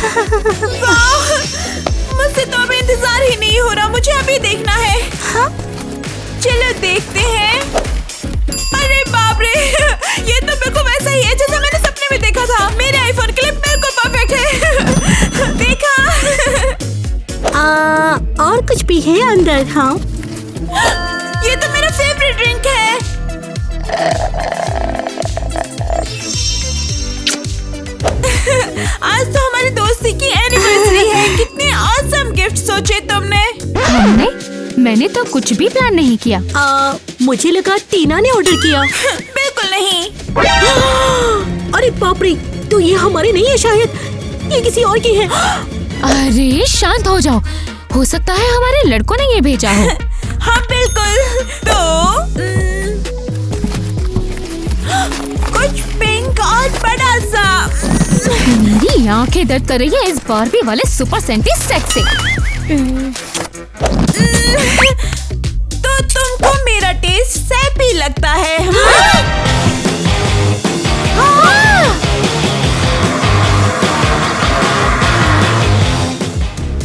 वाह, मुझसे तो अभी इंतजार ही नहीं हो रहा, मुझे अभी देखना है। हाँ? चलो देखते हैं। अरे बाप रे, ये तो बिल्कुल वैसा ही है जैसा मैंने सपने में देखा था। मेरे आईफोन के लिए बिल्कुल परफेक्ट है। देखा? और कुछ भी है अंदर? हाँ, ये तो मेरा फेवरेट ड्रिंक है। आज तो हमारी दोस्ती की एनिवर्सरी है। कितने ऑसम गिफ्ट सोचे तुमने? मैंने तो कुछ भी प्लान नहीं किया। मुझे लगा टीना ने ऑर्डर किया। बिल्कुल नहीं। अरे बाप रे, तो ये हमारी नहीं है शायद, ये किसी और की है। अरे शांत हो जाओ, हो सकता है हमारे लड़कों ने ये भेजा हो। हाँ बिल्कुल। तो कुछ पिंक और बड़ा सा। मेरी आंखें दर्द कर रही है इस बारबी वाले सुपर सेंटी सेक्स से। तो तुमको मेरा टेस्ट सैपी लगता है?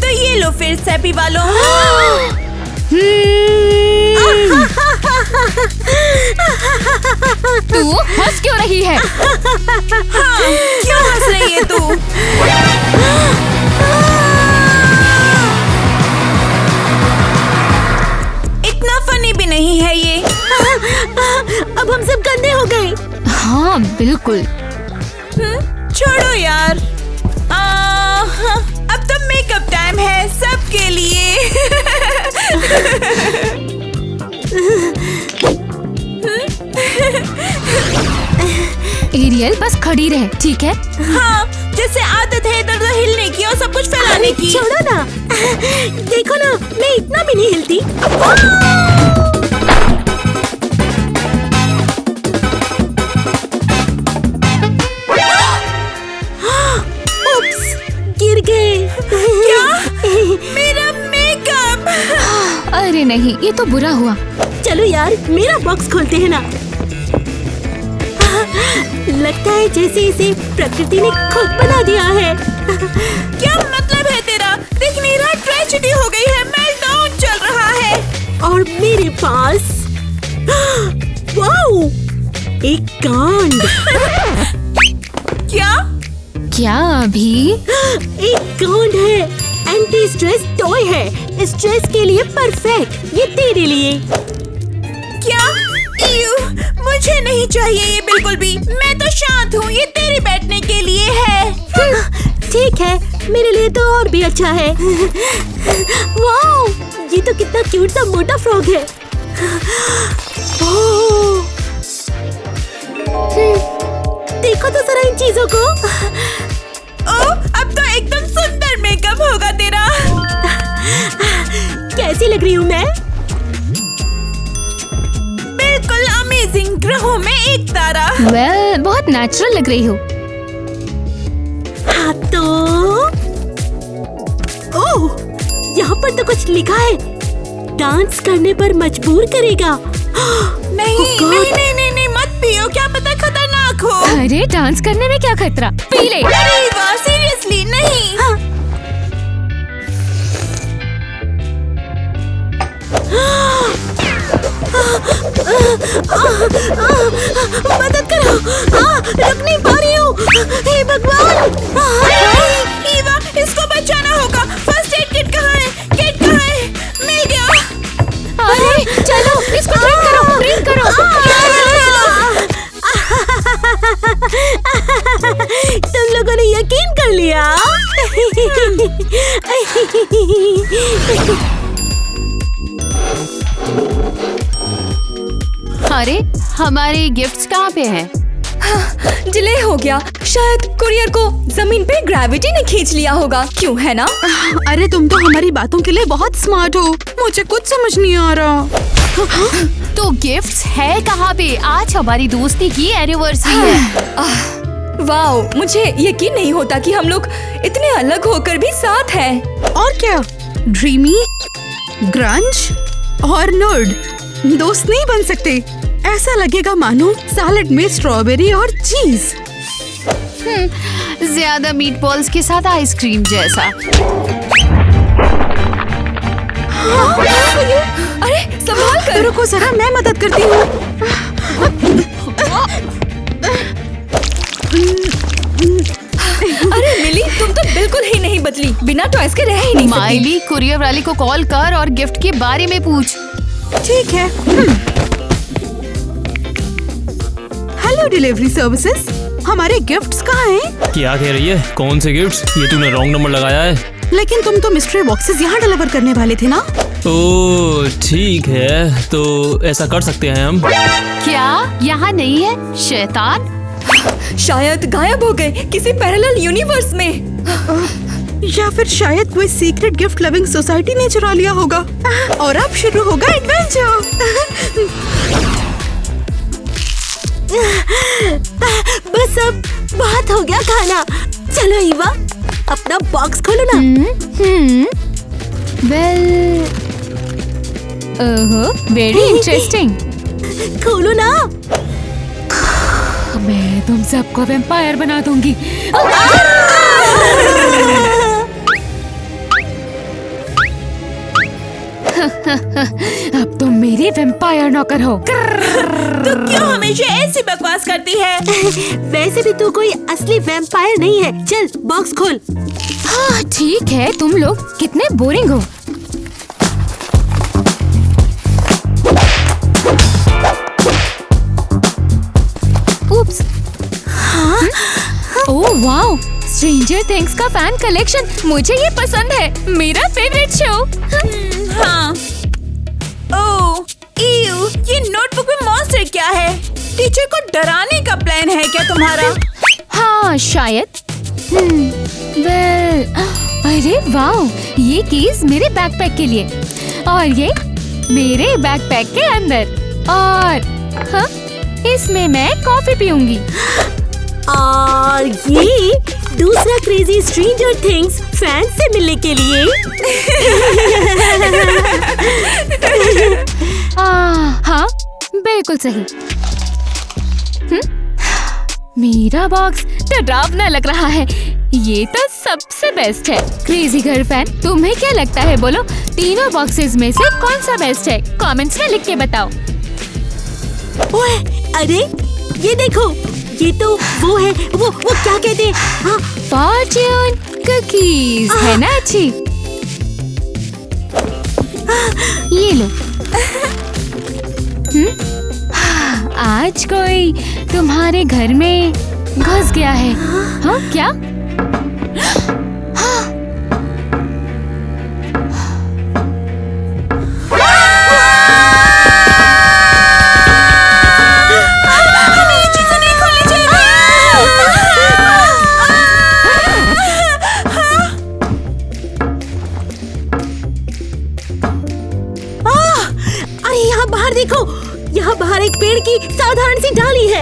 तो ये लो फिर सैपी वालों। तू हंस क्यों रही है? हाँ, क्यों हंस रही है तू? इतना फनी भी नहीं है ये। अब हम सब गंदे हो गए। हाँ बिल्कुल। छोड़ो यार। अब तो मेकअप टाइम है सबके लिए। एरियल बस खड़ी रहे, ठीक है? हाँ, जैसे आदत है इधर उधर हिलने की और सब कुछ फैलाने की। छोड़ो ना, देखो ना, मैं इतना भी नहीं हिलती। उप्स, गिर गए। क्या? मेरा मेकअप। अरे नहीं, ये तो बुरा हुआ। चलो यार, मेरा बॉक्स खोलते हैं ना। लगता है जैसे इसे प्रकृति ने खुद बना दिया है। क्या मतलब है तेरा? देख नहीं रहा, ट्रेजेडी हो गई है, मेल्टडाउन चल रहा है। और मेरे पास वाओ, एक कांड। क्या? क्या अभी? एक कांड है, एंटी स्ट्रेस टॉय है, स्ट्रेस के लिए परफेक्ट, ये तेरे लिए। क्या? मुझे नहीं चाहिए ये बिल्कुल भी। मैं तो शांत हूँ, ये तेरे बैठने के लिए है। ठीक है, मेरे लिए तो और भी अच्छा है। वाओ, ये तो कितना क्यूट सा मोटा फ्रॉग है। ओह, देखो तो जरा इन चीजों को। ओह, अब तो एकदम सुंदर मेकअप होगा तेरा। कैसी लग रही हूँ मैं? बिल्कुल अमेजिंग, ग्रहों में एक तारा। वेल, बहुत नेचुरल लग रही हो। हाँ तो ओह, यहाँ पर तो कुछ लिखा है, डांस करने पर मजबूर करेगा। नहीं, नहीं, नहीं, नहीं, नहीं, मत पियो, क्या पता खतरनाक हो। अरे डांस करने में क्या खतरा, पी ले। अरे वाह, सीरियसली नहीं। हाँ। मदद करो, रुक नहीं पा रही हूँ। हे भगवान। ईवा, इसको बचाना होगा। फर्स्ट एड किट कहाँ है? किट कहाँ है? मिल गया। अरे चलो, इसको ड्रिंक करो, ड्रिंक करो। तुम लोगों ने यकीन कर लिया। अरे हमारे गिफ्ट्स कहाँ पे हैं? डिले हो गया, शायद कुरियर को जमीन पे ग्रेविटी ने खींच लिया होगा। क्यों, है ना? अरे तुम तो हमारी बातों के लिए बहुत स्मार्ट हो, मुझे कुछ समझ नहीं आ रहा। तो गिफ्ट्स है कहाँ पे? आज हमारी दोस्ती की एनिवर्सरी है। वाओ, मुझे यकीन नहीं होता कि हम लोग इतने अलग होकर भी साथ हैं। और क्या, ड्रीमी, ग्रंज और नर्ड दोस्त नहीं बन सकते। ऐसा लगेगा मानो सैलेड में स्ट्रॉबेरी और चीज। ज्यादा मीट बॉल्स के साथ आइसक्रीम जैसा। अरे संभाल कर। रुको जरा, मैं मदद करती हूँ। अरे मिली, तुम तो बिल्कुल ही नहीं बदली, बिना टॉयज के रह ही नहीं सकती। माइली, कुरियर वाले को कॉल कर और गिफ्ट के बारे में पूछ। ठीक है। हेलो डिलीवरी सर्विसेज, हमारे गिफ्ट्स कहाँ हैं? क्या कह रही है? कौन से गिफ्ट्स? ये तूने रॉन्ग नंबर लगाया है। लेकिन तुम तो मिस्ट्री बॉक्सेस यहाँ डिलीवर करने वाले थे ना? ओह ठीक है, तो ऐसा कर सकते हैं हम। क्या यहाँ नहीं है? शैतान। शायद गायब हो गए किसी पैरेलल यूनिवर्स में। या फिर शायद कोई सीक्रेट गिफ्ट लविंग सोसाइटी ने चुरा लिया होगा। और अब शुरू होगा एडवेंचर। बस अब बहुत हो गया खाना। चलो ईवा, अपना बॉक्स खोलो ना। Well, very interesting. खोलो ना। मैं तुम सबको वैम्पायर बना दूंगी। अब तुम मेरी वैम्पायर नौकर हो। तू क्यों हमेशा ऐसी बकवास करती है? वैसे भी तू कोई असली वैम्पायर नहीं है। चल बॉक्स खोल। हाँ ठीक है, तुम लोग कितने बोरिंग हो। उप्स। ओह वाओ, स्ट्रेंजर थिंग्स का फैन कलेक्शन, मुझे ये पसंद है। मेरा फेवरेट शो। हाँ। ओह, ईयू, ये नोटबुक में मॉन्स्टर क्या है? टीचर को डराने का प्लान है क्या तुम्हारा? हाँ शायद। वेल, अरे वाओ, ये कीज मेरे बैकपैक के लिए और ये मेरे बैकपैक के अंदर। और हाँ, इसमें मैं कॉफी पीऊंगी। और ये दूसरा क्रेजी स्ट्रेंजर थिंग्स फैन से मिलने के लिए। हाँ बिल्कुल सही। मेरा बॉक्स डरावना लग रहा है। ये तो सबसे बेस्ट है। क्रेजी गर्ल फैन, तुम्हें क्या लगता है? बोलो, तीनों बॉक्सेस में से कौन सा बेस्ट है? कमेंट्स में लिख के बताओ। ओए, अरे ये देखो, ये तो वो है, वो क्या कहते हैं? हाँ, फॉर्च्यून कुकीज है ना अच्छी? ये लो। आज कोई तुम्हारे घर में घुस गया है। हाँ क्या? देखो, यहाँ बाहर एक पेड़ की साधारण सी डाली है।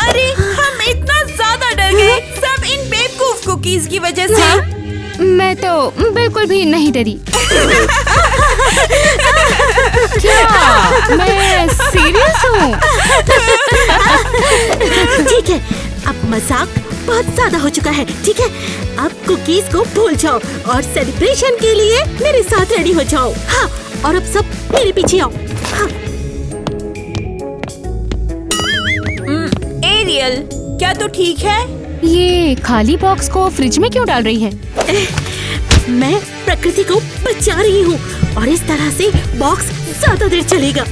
अरे हम इतना ज्यादा डर गए सब इन बेवकूफ कुकीज की वजह से। मैं तो बिल्कुल भी नहीं डरी। क्या मैं सीरियस हूँ? ठीक है, अब मजाक बहुत ज्यादा हो चुका है। ठीक है, अब कुकीज को भूल जाओ और सेलिब्रेशन के लिए मेरे साथ रेडी हो जाओ। हाँ, और अब सब मेरे पीछे आओ। हाँ। एरियल, क्या तू ठीक है? ये खाली बॉक्स को फ्रिज में क्यों डाल रही है? मैं प्रकृति को बचा रही हूँ और इस तरह से बॉक्स ज्यादा देर चलेगा।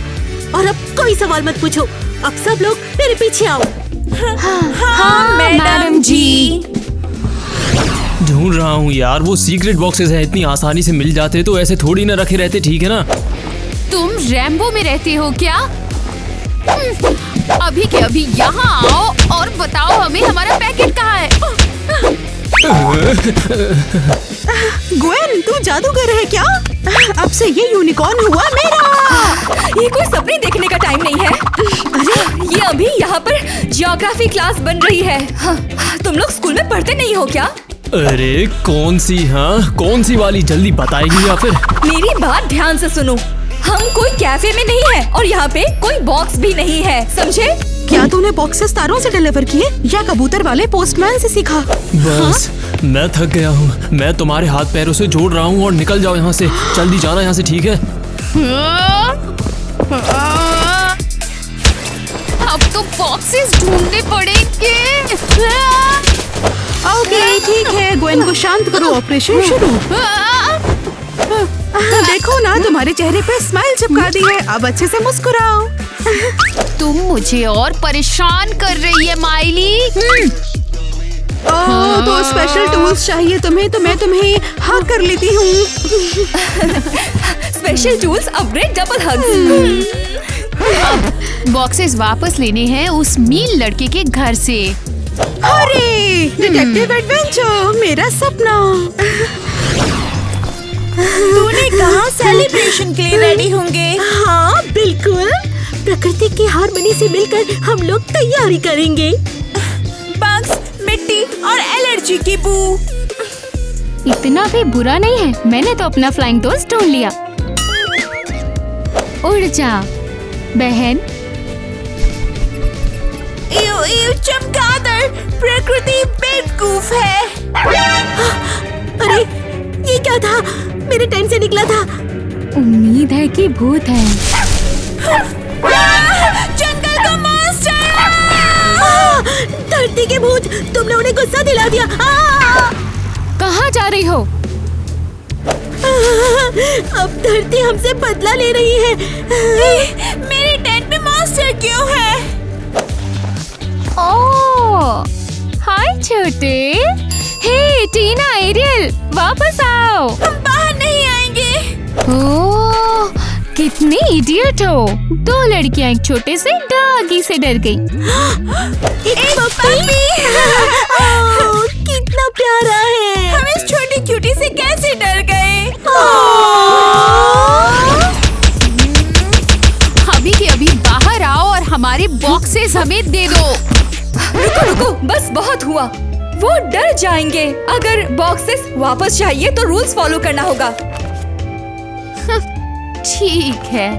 और अब कोई सवाल मत पूछो, अब सब लोग मेरे पीछे आओ। हाँ मैडम जी। ढूंढ रहा हूँ यार, वो सीक्रेट बॉक्सेस हैं, इतनी आसानी से मिल जाते तो ऐसे थोड़ी ना रखे रहते, ठीक है ना? तुम रैम्बो में रहते हो क्या? अभी के अभी यहाँ आओ और बताओ हमें हमारा पैकेट कहाँ है। ग्वेन, तू जादूगर है क्या? अब से ये यूनिकॉर्न हुआ मेरा। ये कोई सपने देखने का टाइम नहीं है। अरे ये अभी यहाँ पर जियोग्राफी क्लास बन रही है। हाँ, तुम लोग स्कूल में पढ़ते नहीं हो क्या? अरे कौन सी? हाँ कौन सी वाली? जल्दी बताएगी या फिर? मेरी बात ध्यान से सुनो, हम कोई कैफे में नहीं है और यहाँ पे कोई बॉक्स भी नहीं है, समझे? क्या तूने बॉक्सेस तारों से डिलीवर किए या कबूतर वाले पोस्टमैन से सीखा? बस मैं थक गया हूँ। मैं तुम्हारे हाथ पैरों से जोड़ रहा हूँ और निकल जाओ यहाँ से। जल्दी जाना यहाँ से, ठीक है? अब तो बॉक्सेस ढूंढने पड़ेंगे। ओके ठीक है, ग्वेन को शांत करो। ऑपरेशन शुरू। देखो ना, तुम्हारे चेहरे पे स्माइल चिपका दी है। अब अच्छे से मुस्कुराओ। तुम मुझे और परेशान कर रही है माइली। तो स्पेशल टूल्स चाहिए तुम्हें, तो मैं तुम्हें हग कर लेती हूँ। Special tools upgrade double hugs. Boxes वापस लेने हैं उस मीन लड़के के घर से। अरे डिटेक्टिव एडवेंचर, मेरा सपना। तूने कहा सेलिब्रेशन के लिए रेडी होंगे? हाँ बिल्कुल, प्रकृति की हार्मनी से मिलकर हम लोग तैयारी करेंगे। बग्स, मिट्टी और एलर्जी की बू। इतना भी बुरा नहीं है। मैंने तो अपना फ्लाइंग दोस्त ढूंढ लिया। उड़ जा बहन। चमगादड़, प्रकृति बेवकूफ है। अरे ये क्या था? मेरे टेंट से निकला था। उम्मीद है कि भूत है। जंगल का मॉन्स्टर। धरती के भूत, तुमने उन्हें गुस्सा दिला दिया। कहाँ जा रही हो? अब धरती हमसे बदला ले रही है। मेरे टेंट में मॉन्स्टर क्यों है? ओह, हाय छोटे। हे टीना, एरियल, वापस आओ। हम बाहर नहीं आएंगे। ओह, कितनी इडियट हो। दो लड़कियां एक छोटे से डॉगी से डर गई। एक पपी। कितना प्यारा है। हम इस छोटी क्यूटी से कैसे डर गए? अभी के अभी बाहर आओ और हमारे बॉक्सेस हमें दे दो। रुको रुको, बस बहुत हुआ। वो डर जाएंगे। अगर बॉक्सेस वापस चाहिए तो रूल्स फॉलो करना होगा। ठीक है,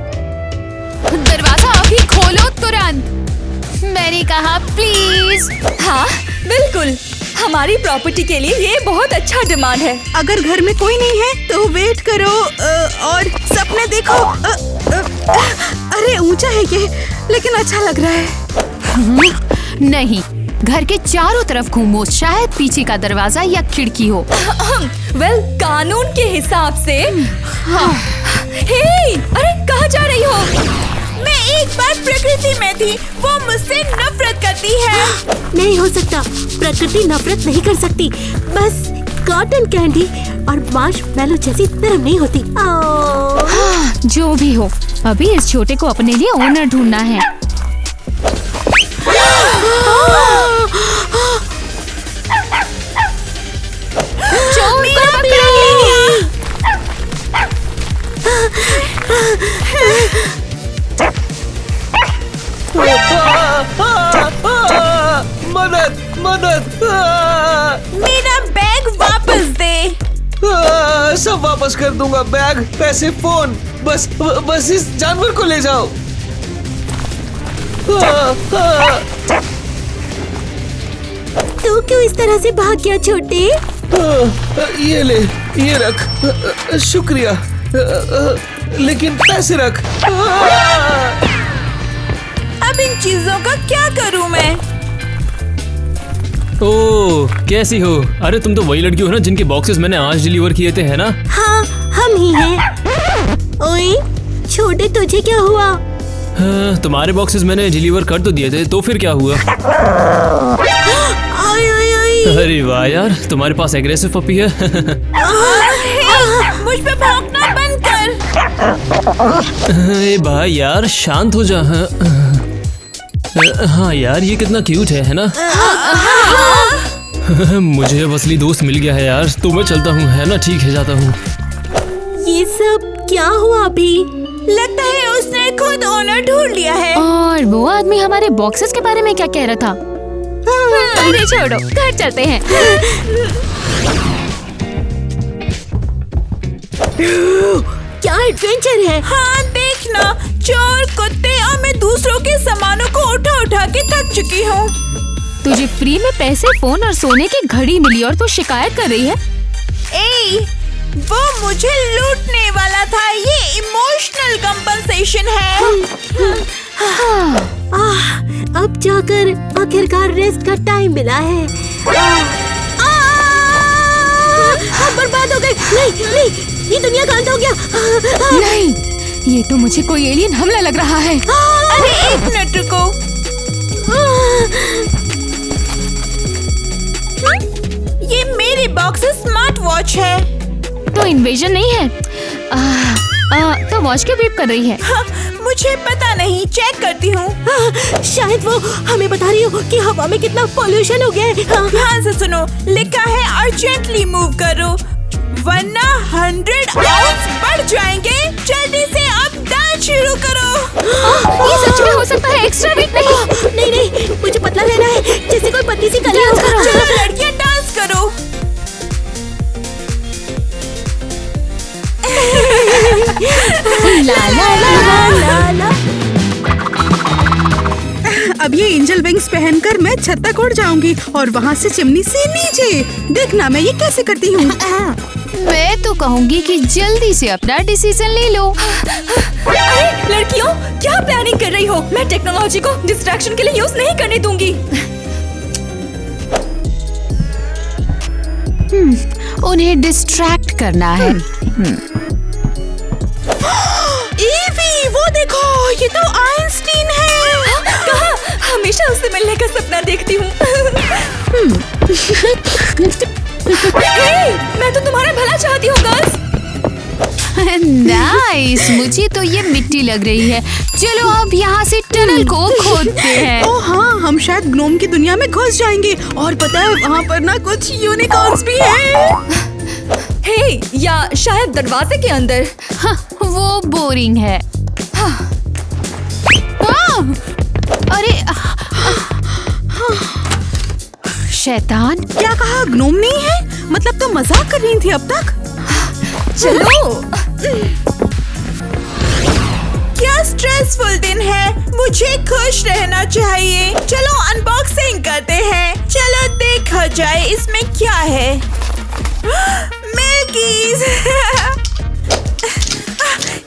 दरवाजा अभी खोलो तुरंत। मैंने कहा प्लीज। हाँ बिल्कुल, हमारी प्रॉपर्टी के लिए ये बहुत अच्छा डिमांड है। अगर घर में कोई नहीं है तो वेट करो और सपने देखो। अरे ऊंचा है ये, लेकिन अच्छा लग रहा है। नहीं, घर के चारों तरफ घूमो, शायद पीछे का दरवाजा या खिड़की हो। वेल, कानून के हिसाब से। हाँ। हे, अरे कहाँ जा रही हो? मैं एक बार प्रकृति में थी। वो मुझसे नफरत करती है। नहीं हो सकता, प्रकृति नफरत नहीं कर सकती। बस कॉटन कैंडी और मार्शमैलो जैसी नरम नहीं होती। जो भी हो, अभी इस छोटे को अपने लिए ओनर ढूंढना है। मदद मदद। मेरा बैग वापस दे। सब वापस कर दूंगा, बैग, पैसे, फोन। बस इस जानवर को ले जाओ। तू क्यों इस तरह से भाग गया छोटे? ये ले, ये रख। शुक्रिया, लेकिन पैसे रख। अब इन चीजों का क्या करूं मैं? ओह, कैसी हो? अरे तुम तो वही लड़की हो ना जिनके बॉक्सेस मैंने आज डिलीवर किए थे, है ना? हाँ, हम ही हैं। ओए छोटे, तुझे क्या हुआ? हाँ, तुम्हारे बॉक्सेस मैंने डिलीवर कर तो दिए थे, तो फिर क्या हुआ? ओए ओए ओए। अरे वाह यार, तुम्हारे पास एग्रेसिव पपी है। मुझ पे भौंकना बंद कर। ए भाई यार, शांत हो जा। हाँ यार, ये कितना क्यूट है ना? मुझे अब असली दोस्त मिल गया है यार, तो मैं चलता हूँ, है ना? ठीक है, जाता हूँ। ये सब क्या हुआ अभी? लगता है उसने खुद ओनर ढूंढ लिया है। और वो आदमी हमारे बॉक्सेस के बारे में क्या कह रहा था? अरे छोड़ो, घर चलते हैं। क्या एडवेंचर है? हाँ देखना, चोर, कुत्ते और मैं दूसरों के सामानों को उठा उठा के थक चुकी हूँ। तुझे फ्री में पैसे, फोन और सोने की घड़ी मिली और तू शिकायत कर रही है? ए, वो मुझे लूटने वाला था। ये इमोशनल कंपनसेशन है। अब जाकर आखिरकार रेस्ट का टाइम मिला है। बर्बाद हो गए। नहीं नहीं, ये दुनिया का अंत हो गया। नहीं, ये तो मुझे कोई एलियन हमला लग रहा है। अरे एक मिनट रुको। ये मेरी बॉक्स स्मार्ट वॉच है। तो इन्वेजन नहीं है। तो वॉच क्यों बीप कर रही है? हाँ, मुझे पता नहीं, चेक करती हूँ। शायद वो हमें बता रही हो कि हवा में कितना पोल्यूशन हो गया है। ध्यान से सुनो, लिखा है अर्जेंटली मूव करो वरना 100 आउंस बढ़ जाएंगे। जल्दी से अब डांस शुरू करो। ये सच में हो सकता है? एक्स्ट्रा वेट नहीं। नहीं नहीं, मुझे पतला रहना है, जैसे कोई पतली सी कली हो। चलो लड़कियां डांस करो। ला ला ला ला ला। अब ये एंजल विंग्स पहनकर मैं छत तक उड़ जाऊंगी और वहाँ से चिमनी से नीचे। देखना मैं ये कैसे करती हूँ। मैं तो कहूँगी कि जल्दी से अपना डिसीजन ले लो। अरे लड़कियों, क्या प्लानिंग कर रही हो? मैं टेक्नोलॉजी को डिस्ट्रैक्शन के लिए यूज नहीं करने दूंगी। उन्हें डिस्ट्रैक्ट करना है। ईवी, वो देखो, ये तो आइंस्टीन है। कहाँ? हमेशा उससे मिलने का सपना देखती हूँ। हे, मैं तो तुम्हारा भला चाहती हूँ गर्ल्स। नाइस, मुझे तो ये मिट्टी लग रही है। चलो अब यहाँ से टनल को खोदते हैं। ओ हाँ, हम शायद ग्नोम की दुनिया में घुस जाएंगे और पता है वहाँ पर ना कुछ यूनिकॉर्न्स भी हैं। हे, या शायद दरवाजे के अंदर। हाँ, वो बोरिंग है। हाँ। अरे शैतान। क्या कहा? ग्नोम नहीं है? मतलब तो मजाक कर रही थी अब तक। चलो। क्या स्ट्रेसफुल दिन है, मुझे खुश रहना चाहिए। चलो अनबॉक्सिंग करते हैं। चलो देखा जाए इसमें क्या है। मिल्कीज।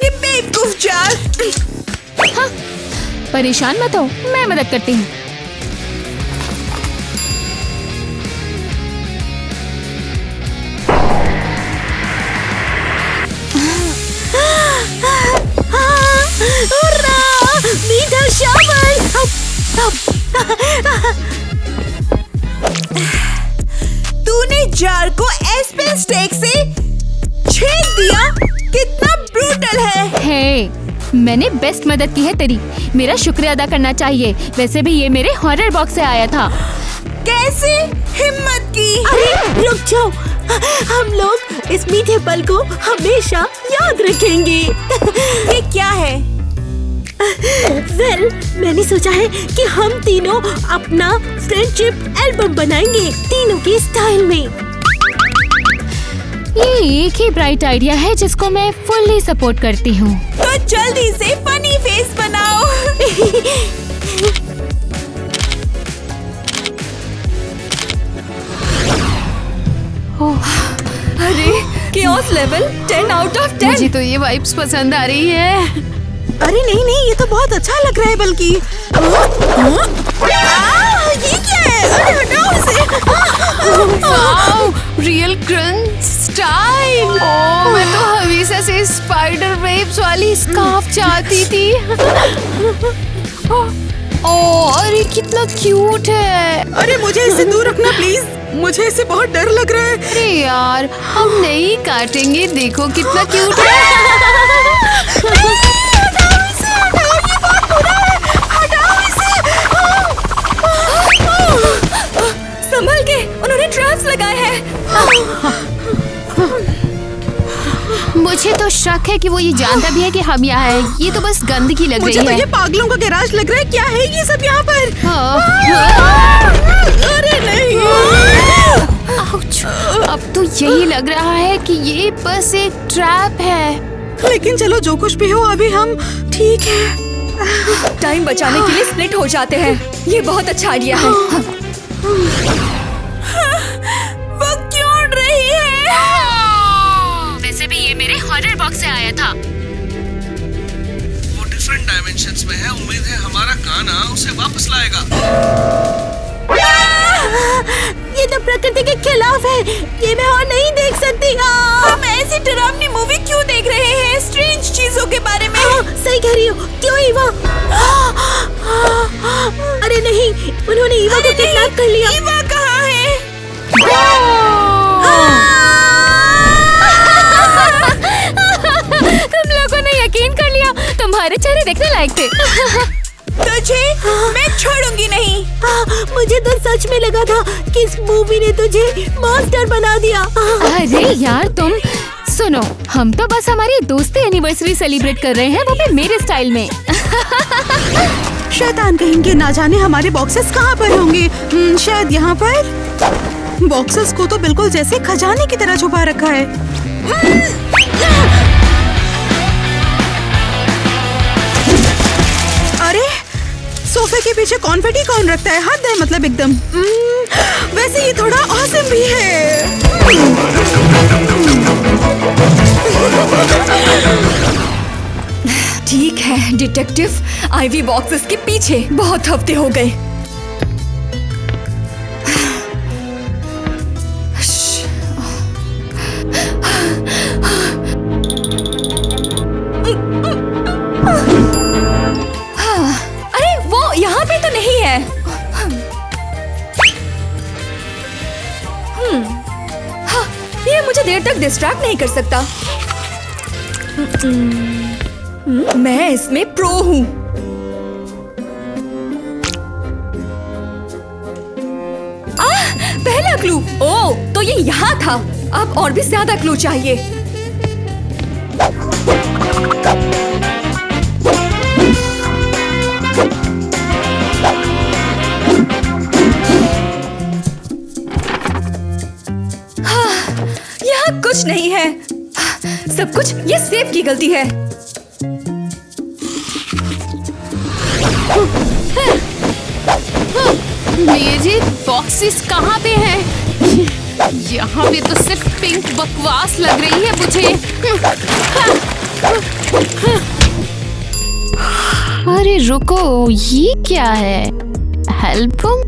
ये बेवकूफ जार। हाँ, परेशान मत हो, मैं मदद करती हूँ। मीठा शावल। तूने जार को एस्पेन स्टेक से छेद दिया। कितना ब्रूटल है। हे, मैंने बेस्ट मदद की है तेरी। मेरा शुक्रिया अदा करना चाहिए। वैसे भी ये मेरे हॉरर बॉक्स से आया था। कैसे हिम्मत की? अरे रुक जाओ, हम लोग इस मीठे पल को हमेशा याद रखेंगे। ये क्या है? वेल, मैंने सोचा है कि हम तीनों अपना फ्रेंडशिप एल्बम बनाएंगे, तीनों के स्टाइल में। ये एक ही ब्राइट आइडिया है जिसको मैं फुल्ली सपोर्ट करती हूँ। तो जल्दी से फनी फेस बनाओ। अरे chaos लेवल 10 out of 10। मुझे तो ये वाइब्स पसंद आ रही है। अरे नहीं नहीं, ये तो बहुत अच्छा लग रहा है। बल्कि ये क्या है? अरे हटाओ इसे। Wow, real crunch style. Oh, मैं तो हमेशा से स्पाइडर वेब्स वाली स्कार्फ चाहती थी। ओह, अरे कितना क्यूट है। अरे मुझे इससे दूर रखना प्लीज, मुझे इससे बहुत डर लग रहा है। अरे यार, हम नहीं काटेंगे, देखो कितना क्यूट है। संभल के, उन्होंने ट्रैप्स लगाए हैं। मुझे तो शक है कि वो ये जानता भी है कि हम यहाँ हैं। ये तो बस गंदगी लग मुझे रही तो है। ये पागलों का गैराज लग रहा है। क्या है ये सब यहाँ पर? अरे नहीं। आउच, अब तो यही लग रहा है कि ये बस एक ट्रैप है। लेकिन चलो जो कुछ भी हो अभी हम ठीक है। टाइम बचाने के लिए स्प्लिट हो जाते हैं। ये बहुत अच्छा आइडिया है। वो क्यों उड़ रही है? वैसे भी ये मेरे हॉरर बॉक्स से आया था। वो डिफरेंट डायमेंशंस में है। उम्मीद है हमारा गाना उसे वापस लाएगा। ये तो प्रकृति के खिलाफ है। ये मैं और नहीं देख सकती। हम ऐसी डरावनी मूवी क्यों देख रहे हैं स्ट्रेंज चीजों के बारे में? सही कह रही हो। क्यों ईवा? अरे नहीं, उन्होंने ईवा को किडनैप कर लिया। ईवा कहाँ है? तुम लोगों ने यकीन कर लिया। तुम्हारे चेहरे देखने लायक थे। तुझे मैं छोड़ूंगी नहीं। मुझे तो सच में लगा था कि इस मूवी ने तुझे मॉन्स्टर बना दिया। अरे यार तुम सुनो, हम तो बस हमारी दोस्ती एनिवर्सरी सेलिब्रेट कर रहे हैं, वो भी मेरे स्टाइल में। शैतान कहेंगे, ना जाने हमारे बॉक्सेस कहाँ पर होंगे। शायद यहाँ पर। बॉक्सेस को तो बिल्कुल जैसे खजाने की तरह छुपा रखा है। अरे सोफे के पीछे कॉन्फेटी कौन रखता है? हद है मतलब एकदम। वैसे ये थोड़ा ऑसम भी है। ठीक है डिटेक्टिव, आईवी बॉक्सेस के पीछे बहुत हफ्ते हो गए। अरे वो यहाँ पे तो नहीं है। हाँ, ये मुझे देर तक डिस्ट्रैक्ट नहीं कर सकता। मैं इसमें प्रो हूँ। पहला क्लू। ओह, तो ये यहाँ था। अब और भी ज्यादा क्लू चाहिए। हाँ, यहाँ कुछ नहीं है। सब कुछ ये सेब की गलती है। मेरे बॉक्सेस कहाँ पे हैं? यहाँ पे तो सिर्फ पिंक बकवास लग रही है मुझे। अरे रुको, ये क्या है? एल्बम?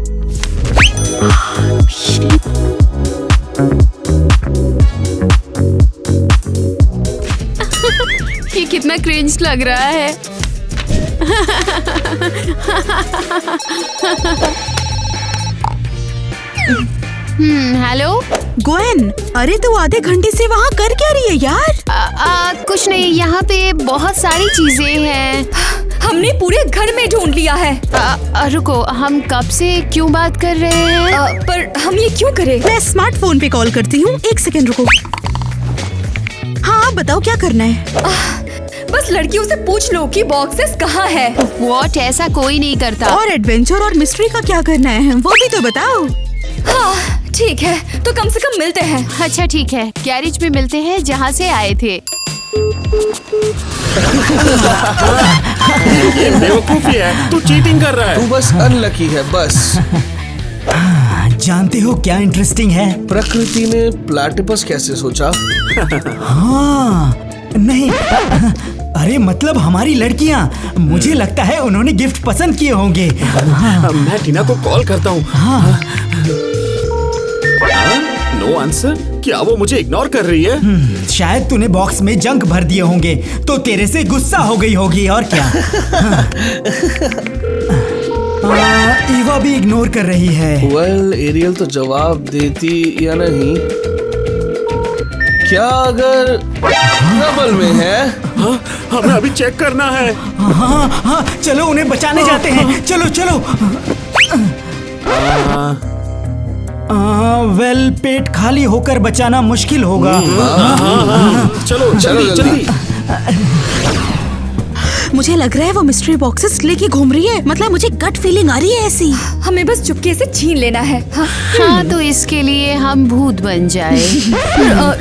ये कितना क्रिंज लग रहा है। हेलो ग्वेन, अरे तू आधे घंटे से वहाँ कर क्या रही है यार? कुछ नहीं, यहाँ पे बहुत सारी चीजें हैं। हमने पूरे घर में ढूंढ लिया है। रुको, हम कब से क्यों बात कर रहे हैं? पर हम ये क्यों करें? मैं स्मार्टफोन पे कॉल करती हूँ। एक सेकंड रुको। हाँ बताओ क्या करना है? बस लड़कियों से पूछ लो कि बॉक्सेस कहाँ है। व्हाट? ऐसा कोई नहीं करता। और एडवेंचर और मिस्ट्री का क्या करना है वो भी तो बताओ। हाँ ठीक है, तो कम से कम मिलते हैं। अच्छा ठीक है, गैरेज में मिलते हैं जहाँ से आए थे। ये बेवकूफी है, तू चीटिंग कर रहा है। तू बस अनलकी है बस। जानते हो क्या इंटरेस्टिंग है? प्रकृति ने प्लैटिपस कैसे सोचा? हाँ नहीं, अरे मतलब हमारी लड़कियाँ, मुझे लगता है उन्होंने गिफ्ट पसंद किए होंगे। मैं टीना को कॉल करता हूँ। No answer? क्या वो मुझे इग्नोर कर रही है? शायद तूने बॉक्स में जंक भर दिए होंगे तो तेरे से गुस्सा हो गई होगी और क्या। ईवा भी इग्नोर कर रही है। वेल, एरियल तो जवाब देती या नहीं? क्या अगर ट्रबल में है? हाँ, हमें अभी चेक करना है। हाँ हाँ, चलो उन्हें बचाने जाते हैं। चलो चलो। वेल, पेट खाली होकर बचाना मुश्किल होगा। चलो जल्दी जल्दी। मुझे लग रहा है वो मिस्ट्री बॉक्सेस लेके घूम रही है। मतलब मुझे गट फीलिंग आ रही है ऐसी। हमें बस चुपके से छीन लेना है। हाँ? हाँ, तो इसके लिए हम भूत बन जाए।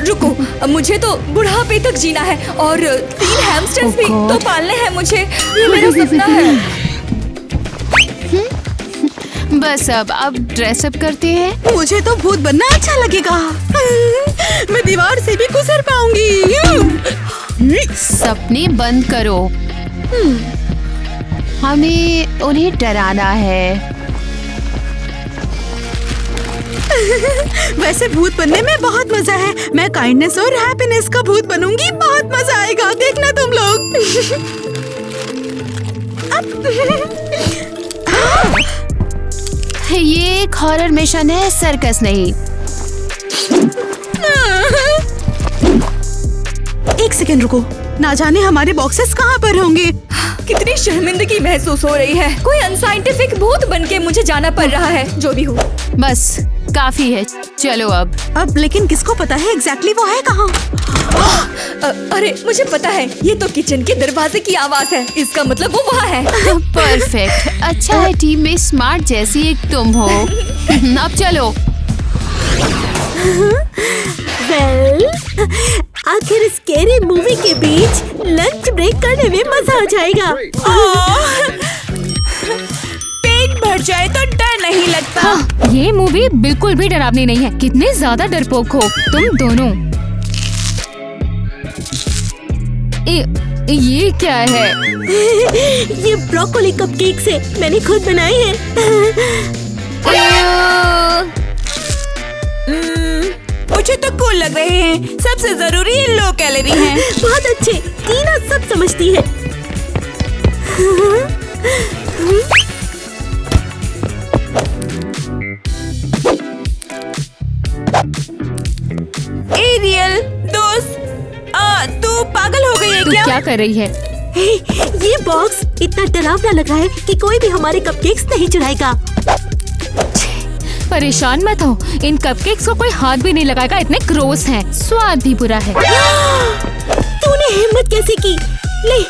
रुको, मुझे तो बुढ़ापे तक जीना है और 3 हैमस्टर्स भी तो पालने हैं मुझे। ये मेरा सपना है। बस अब ड्रेसअप करते हैं। मुझे तो भूत बनना अच्छा लगेगा। मैं दीवार से भी गुजर पाऊंगी। सपने बंद करो। हमें उन्हें डराना है। वैसे भूत बनने में बहुत मजा है। मैं काइंडनेस और हैप्पीनेस का भूत बनूंगी। बहुत मजा आएगा, देखना तुम लोग। ये एक हॉरर मिशन है, सर्कस नहीं। एक सेकंड रुको, ना जाने हमारे बॉक्सेस कहाँ पर होंगे। कितनी शर्मिंदगी महसूस हो रही है। कोई अनसाइंटिफिक भूत बनके मुझे जाना पड़ रहा है। जो भी हो, बस काफी है, चलो अब लेकिन किसको पता है एग्जैक्टली वो है कहाँ? अरे मुझे पता है, ये तो किचन के दरवाजे की आवाज है। इसका मतलब वो वहाँ है। परफेक्ट। अच्छा है टीम में स्मार्ट जैसी एक तुम हो। अब चलो। वेल, आखिर स्कैरी मूवी के बीच लंच ब्रेक करने में मजा आ जाएगा। पेट भर जाए तो डर नहीं लगता। हाँ, ये मूवी बिल्कुल भी डरावनी नहीं है। कितने ज्यादा डरपोक हो तुम दोनों। ये क्या है? ये ब्रोकोली कपकेक्स है, मैंने खुद बनाए हैं। मुझे तो कूल लग रहे हैं। सबसे जरूरी ये लो कैलोरी हैं। बहुत अच्छे, टीना सब समझती है। एरियल दोस्त, तू पागल हो गई है तू क्या? क्या कर रही है? ये बॉक्स इतना डरावना लग रहा है कि कोई भी हमारे कपकेक्स नहीं चुराएगा। परेशान मत हो, इन कपकेक्स को कोई हाथ भी नहीं लगाएगा। इतने ग्रोस हैं, स्वाद भी बुरा है। तूने हिम्मत कैसे की? ले,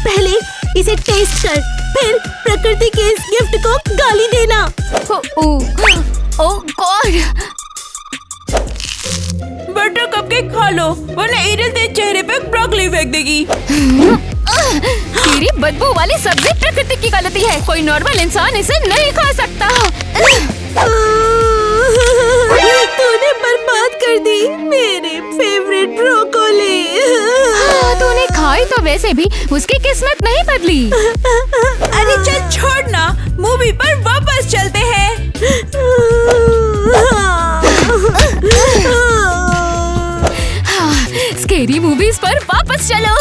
पहले इसे टेस्ट कर, फिर प्रकृति के इस गिफ्ट को गाली देना। ओह गॉड! बटर कपकेक खा लो, वरना एरियल तेरे चेहरे पे ब्रोकली फेंक देगी। तेरी बदबू वाली सब्जी प्रकृति की गलती है। कोई नॉर्मल इंसान इसे नहीं खा सकता। तूने बर्बाद कर दी मेरी फेवरेट ब्रोकोली। हाँ, तूने खाई तो वैसे भी उसकी किस्मत नहीं बदली। अरे चल छोड़ ना, मूवी पर वापस चलते हैं। स्कैरी मूवीज पर वापस चलो।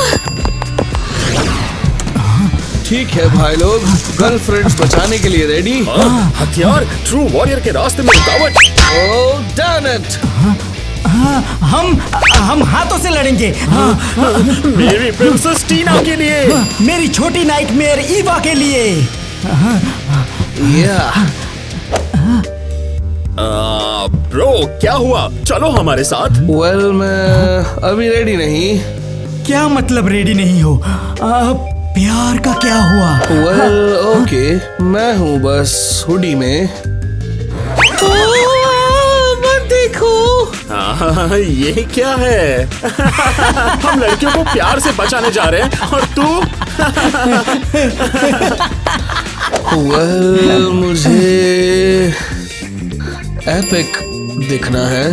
ठीक है भाई लोग, गर्लफ्रेंड्स बचाने के लिए रेडी? हथियार ट्रू वॉरियर के रास्ते में रुकावट। Oh damn it! हम हाथों से लड़ेंगे। मेरी प्रिंसेस टीना के लिए। मेरी छोटी नाइटमेयर ईवा के लिए। ब्रो क्या हुआ? चलो हमारे साथ। वेल, मैं अभी रेडी नहीं। क्या मतलब रेडी नहीं हो? प्यार का क्या हुआ? वेल ओके, मैं हूँ बस हुडी में। मत देखो। ये क्या है? हम लड़कियों को प्यार से बचाने जा रहे हैं और तू? वेल, मुझे एपिक दिखना है।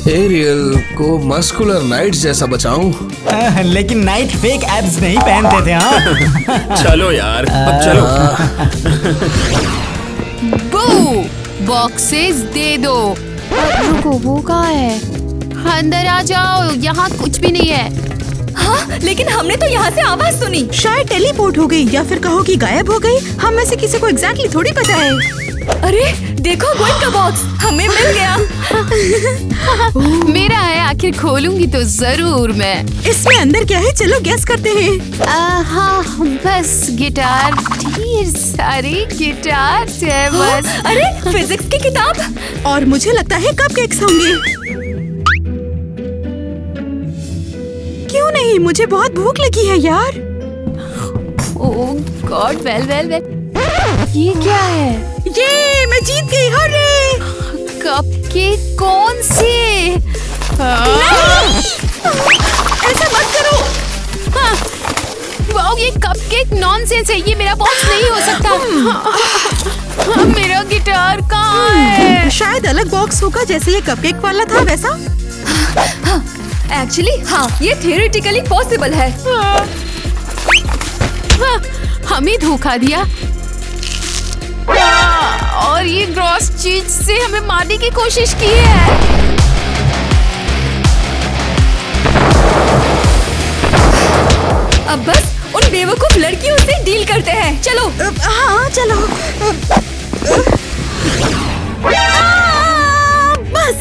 एरियल को मस्कुलर नाइट्स जैसा बचाऊं। लेकिन नाइट फेक एब्स नहीं पहनते थे। हाँ चलो यार, अब चलो। बू, बॉक्सेस दे दो। रुको, वो कहाँ है? अंदर आ जाओ, यहाँ कुछ भी नहीं है। हाँ, लेकिन हमने तो यहाँ से आवाज सुनी। शायद टेलीपोर्ट हो गई या फिर कहो कि गायब हो गई। हम में से किसी को एग्जैक्टली थोड़ी पता है। अरे देखो, गोइंग का बॉक्स हमें मिल गया। मेरा है, आखिर खोलूंगी तो जरूर मैं। इसमें अंदर क्या है? चलो गेस करते हैं। हाँ, बस गिटार, ढेर सारी गिटार है बस। अरे फिजिक्स की किताब। और मुझे लगता है कपकेक्स होंगे। क्यों नहीं, मुझे बहुत भूख लगी है यार। ओह गॉड, वेल ये क्या है? ये मैं जीत गई, हरे! कपकेक कौन से? ऐसा मत करो। वाओ, ये कपकेक नॉनसेंस है, ये मेरा बॉक्स नहीं हो सकता। मेरा गिटार कहाँ है? शायद अलग बॉक्स होगा, जैसे ये कपकेक वाला था वैसा। एक्चुअली हाँ, ये थियोरेटिकली पॉसिबल है। हमें धोखा दिया और ये ग्रॉस चीज से हमें मारने की कोशिश की है। अब बस उन बेवकूफ लड़कियों से डील करते हैं। चलो। हाँ चलो। बस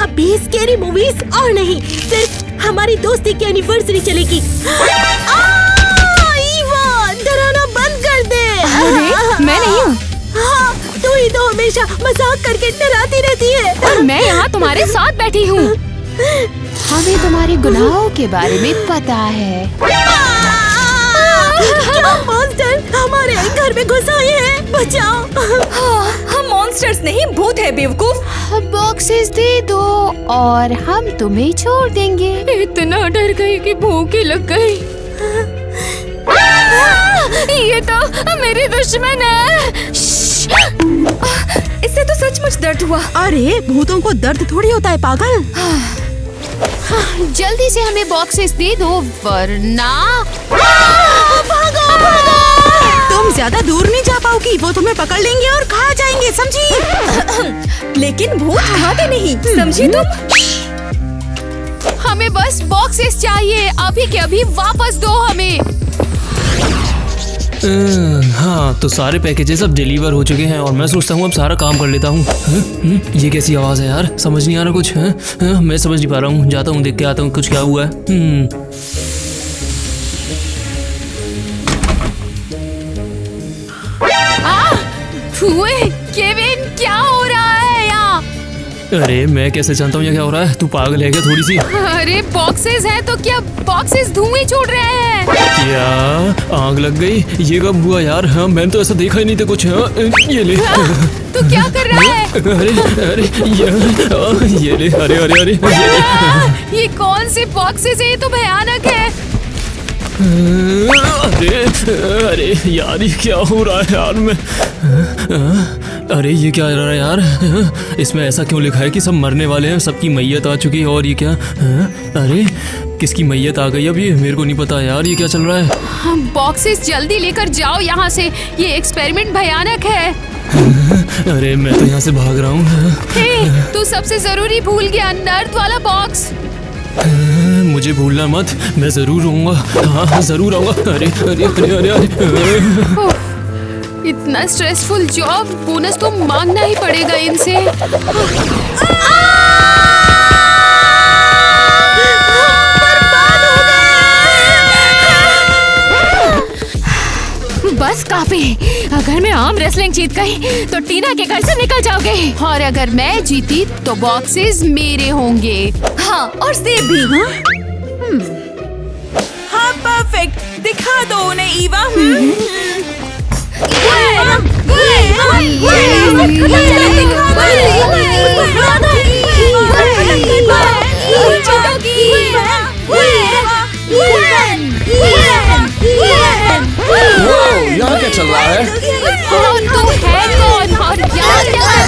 अब भी स्कैरी मूवीज और नहीं, सिर्फ हमारी दोस्ती की एनिवर्सरी चलेगी। ईवा, डराना बंद कर दे। अरे मैं नहीं हूँ। हाँ, तू ही तो हमेशा मजाक करके डराती रहती है। और मैं यहाँ तुम्हारे साथ बैठी हूँ। हमें तुम्हारे गुनाहों के बारे में पता है। क्या मॉन्स्टर हमारे घर में घुस आए हैं? बचाओ। हम मॉन्स्टर्स नहीं, भूत है बेवकूफ। बॉक्सेस दे दो और हम तुम्हें छोड़ देंगे। इतना डर गई कि भूख ही लग गई। ये तो मेरी दुश्मन है। इससे तो सचमुच दर्द हुआ। अरे भूतों को दर्द थोड़ी होता है, पागल। जल्दी से हमें बॉक्सेस दे दो वरना तुम ज्यादा दूर नहीं जा पाओगी, वो तुम्हें पकड़ लेंगे और खा जाएंगे, समझी? लेकिन भूत खाते नहीं, समझी तुम? हमें बस बॉक्सेस चाहिए, अभी के अभी वापस दो हमें। हाँ, तो सारे पैकेजेस अब डिलीवर हो चुके हैं और मैं सोचता हूँ अब सारा काम कर लेता हूँ। ये कैसी आवाज़ है यार, समझ नहीं आ रहा कुछ। मैं समझ नहीं पा रहा हूँ, जाता हूँ देख के आता हूँ कुछ क्या हुआ है। केविन, क्या हो रहा है यहाँ? अरे मैं कैसे जानता हूँ ये क्या हो रहा है? तू पागल है क्या थोड़ी सी? अरे बॉक्सेस हैं तो क्या बॉक्सेस धुएं छोड़ रहे हैं? क्या आग लग गई? ये कब हुआ यार? हाँ, मैंने तो ऐसा देखा ही नहीं था कुछ। हाँ, ये ले। तू क्या कर रहा है? अरे ये ले। अरे ये ले। ये कौन से बॉक्सेस है? ये तो भयानक है। अरे यार ये क्या हो रहा है यार? मैं अरे ये क्या हो रहा है यार? इसमें ऐसा क्यों लिखा है कि सब मरने वाले हैं, सबकी मैयत आ चुकी है? और ये क्या? अरे किसकी मैयत आ गई? अब ये मेरे को नहीं पता यार, ये क्या चल रहा है? बॉक्सेस जल्दी लेकर जाओ यहाँ से, ये एक्सपेरिमेंट भयानक है। अरे मैं तो यहाँ से भाग रहा हूँ। तू सबसे जरूरी भूल गया, नर्द वाला बॉक्स। मुझे भूलना मत, मैं जरूर आऊंगा। हाँ जरूर आऊंगा। अरे अरे अरे अरे अरे इतना स्ट्रेसफुल जॉब, बोनस तो मांगना ही पड़ेगा इनसे। बस काफी। अगर मैं आर्म रेसलिंग जीत गई तो टीना के घर से निकल जाओगे। और अगर मैं जीती तो बॉक्सेस मेरे होंगे। हाँ, और सेब भी। हाँ परफेक्ट, दिखा दो उन्हें ईवा। यहाँ क्या चल रहा है? तू है कौन और यहाँ क्या कर रहा है?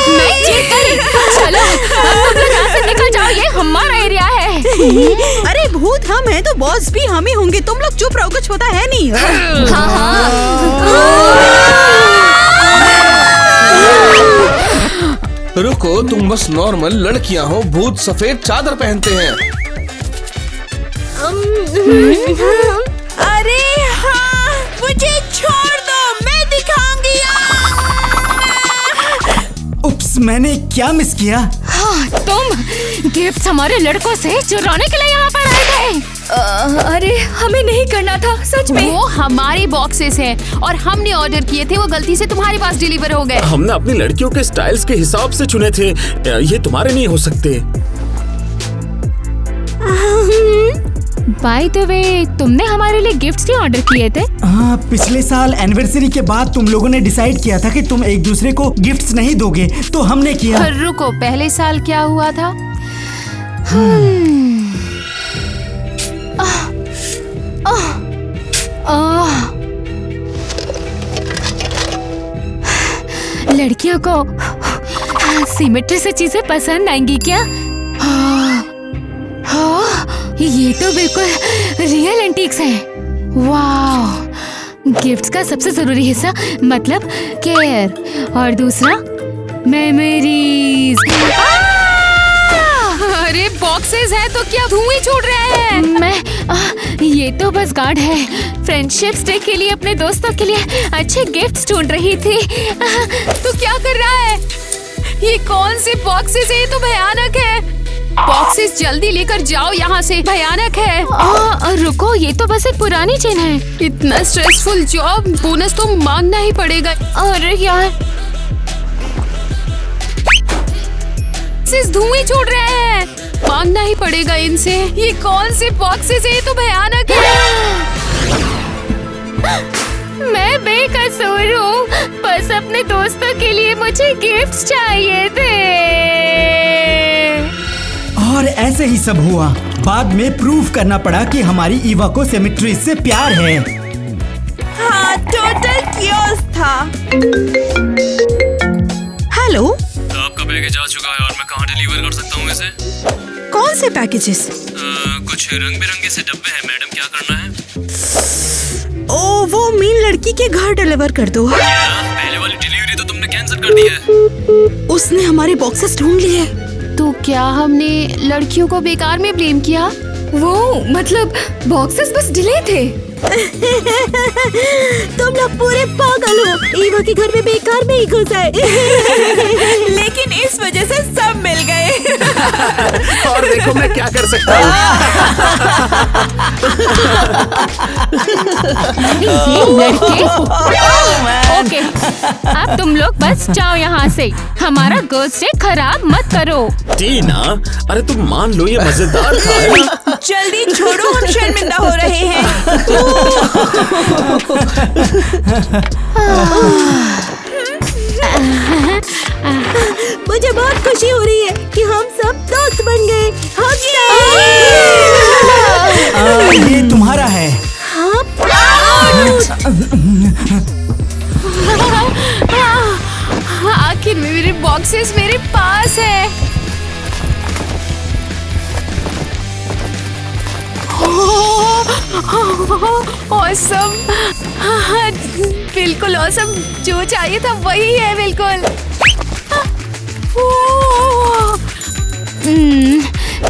मैं जीत गई। चलो अब तुम लोग यहाँ से निकल जाओ, ये हमारा एरिया है। अरे भूत हम हैं तो बॉस भी हम ही होंगे, तुम लोग चुप रहो, कुछ पता है नहीं। रुको, तुम बस नॉर्मल लड़कियां हो, भूत सफेद चादर पहनते हैं। अरे हाँ, मुझे छोड़ दो, मैं दिखाऊंगी। उप्स, मैंने क्या मिस किया? हाँ, तुम गिफ्ट हमारे लड़कों से चुराने के लिए यहाँ पर आए थे। अरे हमें नहीं करना था, सच में। वो हमारे बॉक्सेस हैं और हमने ऑर्डर किए थे, वो गलती से तुम्हारे पास डिलीवर हो गए। हमने अपनी लड़कियों के स्टाइल्स के हिसाब से चुने थे, ये तुम्हारे नहीं हो सकते। बाय द वे, तुमने हमारे लिए गिफ्ट्स क्यों ऑर्डर किए थे? हाँ, पिछले साल एनिवर्सरी के बाद तुम लोगों ने डिसाइड किया था कि तुम एक दूसरे को गिफ्ट्स नहीं दोगे, तो हमने किया। रुको, पहले साल क्या हुआ था? लड़कियों को सिमेट्री से चीजें पसंद आएंगी क्या? ये तो बिल्कुल रियल एंटीक्स हैं। वाह! गिफ्ट्स का सबसे जरूरी हिस्सा मतलब केयर और दूसरा मेमोरीज। अरे बॉक्सेस हैं तो क्या धुएं छूट रहे हैं? ये तो बस गार्ड है। फ्रेंडशिप्स डे के लिए अपने दोस्तों के लिए अच्छे गिफ्ट्स ढूंढ रही थी। तू क्या कर रहा है? ये कौन से बॉक्सेस है? ये तो भयानक है। बॉक्सेस जल्दी लेकर जाओ यहाँ से, भयानक है। रुको, ये तो बस एक पुरानी चेन है। इतना स्ट्रेसफुल जॉब, बोनस तो मांगना ही पड़ेगा। अरे यार, धुएं छोड़ रहे हैं, मांगना ही पड़ेगा इनसे। ये कौन से बॉक्सेस है? ये तो भयानक है। मैं बेकसूर हूँ, बस अपने दोस्तों के लिए मुझे गिफ्ट्स चाहिए थे। और ऐसे ही सब हुआ। बाद में प्रूव करना पड़ा कि हमारी ईवा को सिमेट्री से प्यार है। हाँ, टोटल कियोस था। हेलो, आपका पैकेज आ चुका है और मैं कहाँ डिलीवर कर सकता हूँ इसे? कौन से पैकेजेस? कुछ रंग बिरंगे से डब्बे हैं मैडम, क्या करना है? ओ, वो मीन लड़की के घर डिलीवर कर दो। पहले वाली डिलीवरी तो तुमने कैंसिल कर दी है। उसने हमारे बॉक्सेस ढूंढ लिए। तो क्या हमने लड़कियों को बेकार में ब्लेम किया? वो मतलब बॉक्सेस बस डिले थे। तुम लोग पूरे पागल हो। ईवा के घर में बेकार में ही घुस आए। लेकिन इस वजह से सब मिल गए। और देखो मैं क्या कर सकता हूँ। ये लड़के। ओके, अब तुम लोग बस जाओ यहाँ से। हमारा गर्ल्स डे खराब मत करो। टीना, अरे तुम मान लो ये मजेदार था है। जल्दी छोड़ो, हम शर्मिंदा हो रहे हैं। मुझे बहुत खुशी हो रही है कि हम सब दोस्त बन गए। ये तुम्हारा है। आखिर मेरे बॉक्सेस मेरे पास है। ऑसम, बिल्कुल ऑसम, जो चाहिए था वही है बिल्कुल।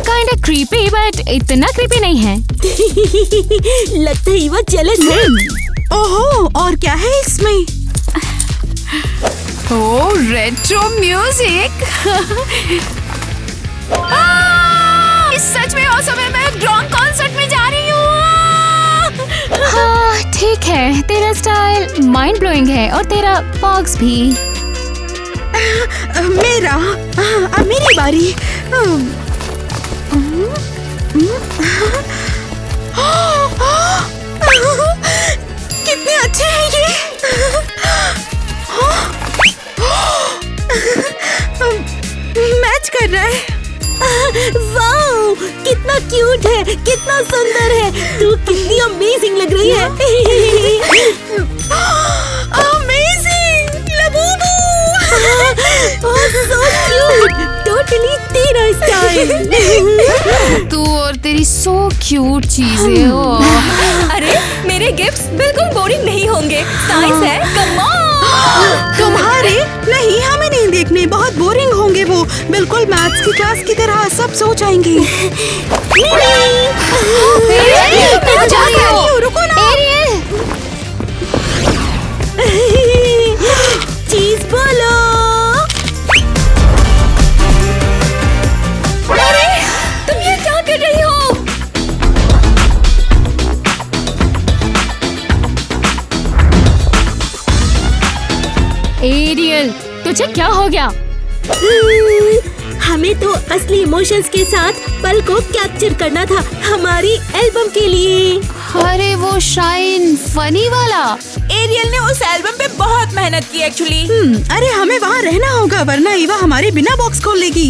काइंड ऑफ क्रीपी, बट इतना क्रीपी नहीं है। लगता है ईवा जेलस है। ओहो, और क्या है इसमें? ओ, रेट्रो म्यूजिक। सच में ऑसम है। मैं ड्रॉन कॉन्सर्ट में जा रही हूँ। हाँ, ठीक है, तेरा स्टाइल माइंड ब्लोइंग है और तेरा बॉक्स भी। मेरी बारी। कितने अच्छे हैं ये। मैच कर रहा है। वाओ, कितना क्यूट है, कितना सुंदर है। तू कितनी अमेजिंग लग रही है। Amazing, Labubu. So cute, totally तेरा स्टाइल। तू और तेरी सो क्यूट चीजें हो। अरे मेरे गिफ्ट्स बिल्कुल बोरिंग नहीं होंगे। साइंस है, कम ऑन। तुम्हारे नहीं, हमें नहीं देखने। बहुत बोरिंग होंगे वो, बिल्कुल मैथ्स की क्लास की तरह। सब सो जाएंगे। रुको ना। चीज बोलो। अरे तुम ये क्या कर रही हो? एरियल, तुझे क्या हो गया? हमें तो असली इमोशंस के साथ पल को कैप्चर करना था हमारी एल्बम के लिए। अरे वो शाइन फनी वाला। एरियल ने उस एल्बम पे बहुत मेहनत की एक्चुअली। अरे हमें वहाँ रहना होगा वरना ईवा हमारे बिना बॉक्स खोल लेगी।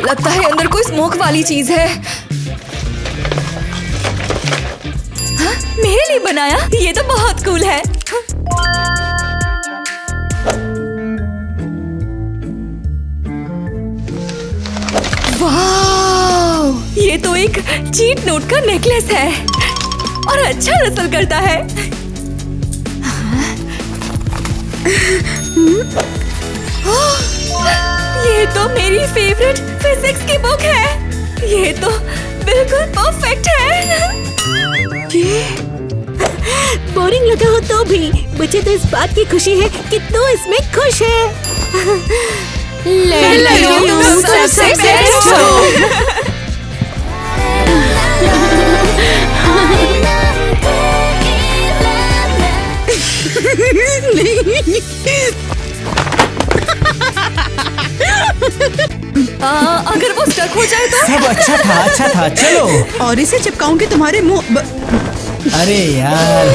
लगता है अंदर कोई स्मोक वाली चीज है। हाँ, मेरे लिए बनाया? ये तो बहुत कूल है। वाह, ये तो एक चीट नोट का नेकलेस है और अच्छा रसल करता है। ये तो मेरी फेवरेट फिजिक्स की बुक है। ये तो बिल्कुल परफेक्ट है। बोरिंग लगा हो तो भी मुझे तो इस बात की खुशी है कि तू इसमें खुश है। लड़कियों सबसे बेस्ट हो। अगर वो स्टक हो जाए तो? सब अच्छा था चलो। और इसे चिपकाऊंगी तुम्हारे मुंह अरे यार